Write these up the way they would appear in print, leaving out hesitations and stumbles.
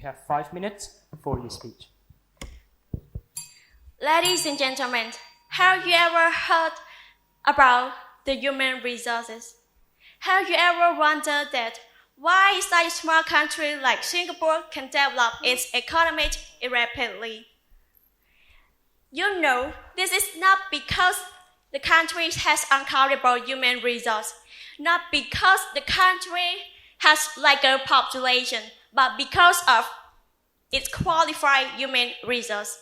You have 5 minutes for your speech. Ladies and gentlemen, have you ever heard about the human resources? Have you ever wondered that why such a small country like Singapore can develop its economy rapidly? You know, this is not because the country has uncountable human resources, not because the country has larger population, but because of its qualified human resource.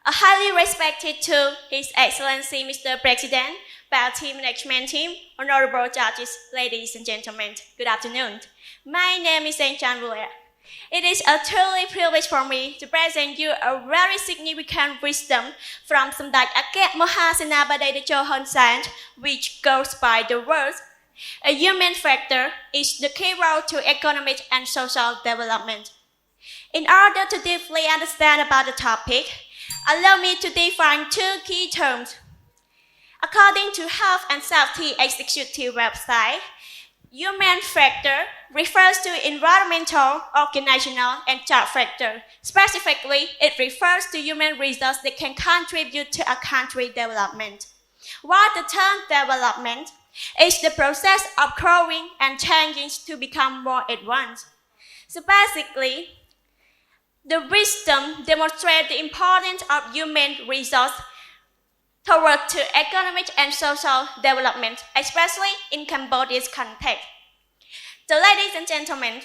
A highly respected to His Excellency Mr. President, BELTEI Management Team, honorable judges, ladies and gentlemen, good afternoon. My name is Miss Seng Chanvoleak. It is a truly privilege for me to present you a very significant wisdom from Samdech Akka, Moha, Sena, Padei, Techo, which goes by the words, a human factor is the key role to economic and social development. In order to deeply understand about the topic, allow me to define two key terms. According to Health and Safety Executive website, human factor refers to environmental, organizational, and job factor. Specifically, it refers to human resources that can contribute to a country's development. While the term development is the process of growing and changing to become more advanced. So basically, the wisdom demonstrates the importance of human resources toward to economic and social development, especially in Cambodia's context. So ladies and gentlemen,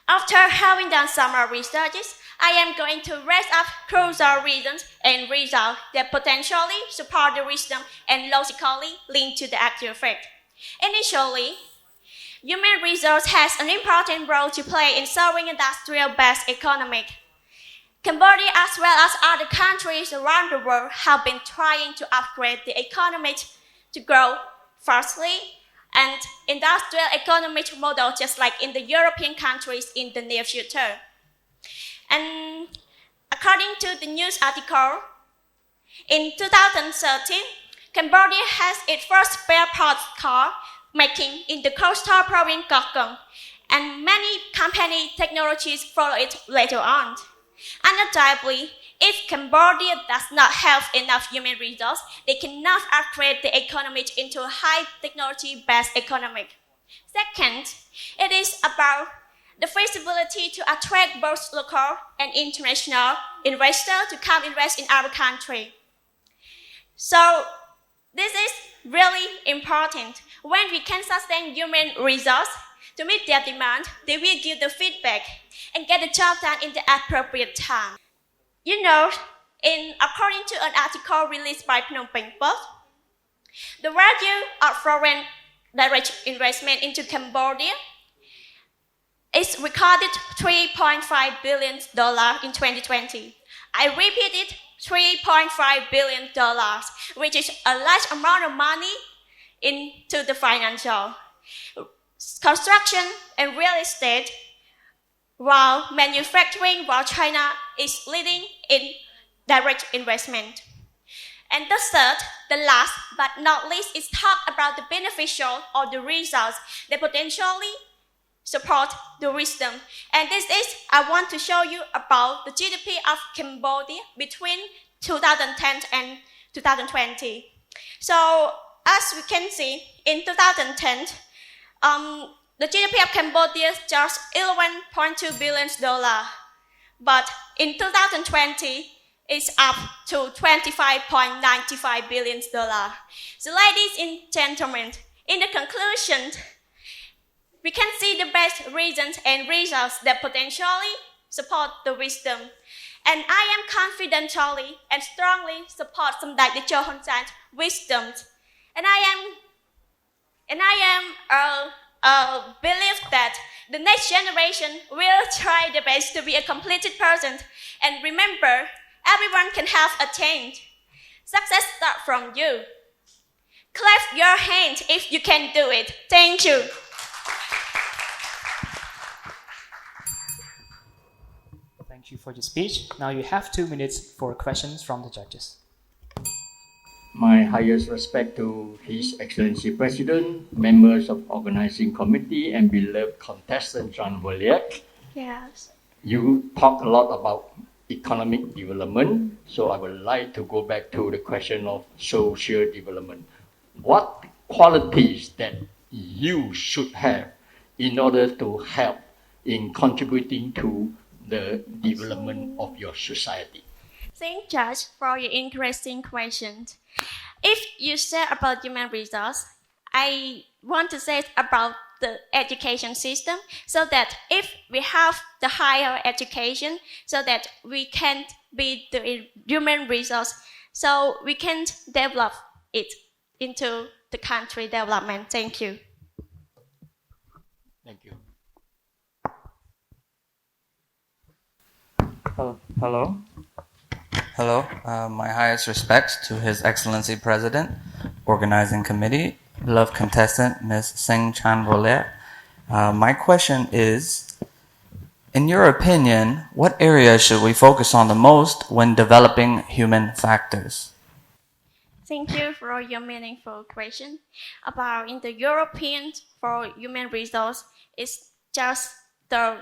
after having done some researches, I am going to raise up crucial reasons and results that potentially support the wisdom and logically link to the actual fact. Initially, human resource has an important role to play in serving industrial-based economy. Cambodia, as well as other countries around the world, have been trying to upgrade the economy to grow fastly and industrial economic model, just like in the European countries in the near future. And according to the news article, in 2013, Cambodia has its first spare parts car making in the coastal province Akka, and many company technologies follow it later on. Undoubtedly, if Cambodia does not have enough human resources, they cannot upgrade the economy into a high technology-based economy. Second, it is about the feasibility to attract both local and international investors to come invest in our country. So this is really important. When we can sustain human resources to meet their demand, they will give the feedback and get the job done in the appropriate time. You know, according to an article released by Phnom Penh Post, the value of foreign direct investment into Cambodia is recorded $3.5 billion in 2020. I repeat it, $3.5 billion, which is a large amount of money into the financial. Construction and real estate, while manufacturing, while China is leading in direct investment. And the third, the last but not least, is talk about the beneficial or the results that potentially support the wisdom. And this is, I want to show you about the GDP of Cambodia between 2010 and 2020. So as we can see, in 2010, the GDP of Cambodia is just $11.2 billion, but in 2020, it's up to $25.95 billion. So ladies and gentlemen, in the conclusion, we can see the best reasons and results that potentially support the wisdom. And I am confidently and strongly support Samdech Techo wisdom. And I believe that the next generation will try their best to be a completed person. And remember, everyone can have attained. Success starts from you. Clap your hands if you can do it. Thank you. Thank you for your speech. Now you have 2 minutes for questions from the judges. My highest respect to His Excellency President, members of Organizing Committee, and beloved contestant Chanvoleak. Yes. You talk a lot about economic development, so I would like to go back to the question of social development. What qualities that you should have in order to help in contributing to the development of your society? Thank Judge for your interesting questions. If you say about human resource, I want to say about the education system, so that if we have the higher education, so that we can be the human resource, so we can develop it into the country development. Thank you. Thank you. Hello. My highest respects to His Excellency President, Organizing Committee, beloved contestant Miss Seng Chanvoleak. My question is, in your opinion, what areas should we focus on the most when developing human factors? Thank you for your meaningful question. About in the European for human resource, it's just the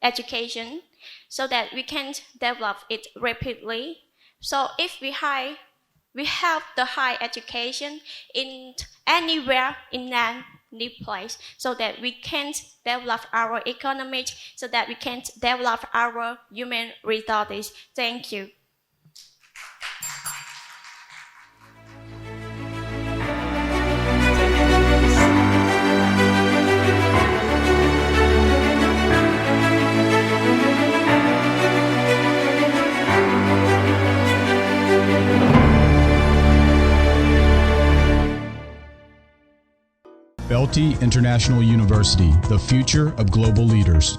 education, so that we can develop it rapidly. So if we have the high education in anywhere in any place, so that we can develop our economy, so that we can develop our human resources. Thank you. BELTEI International University, the future of global leaders.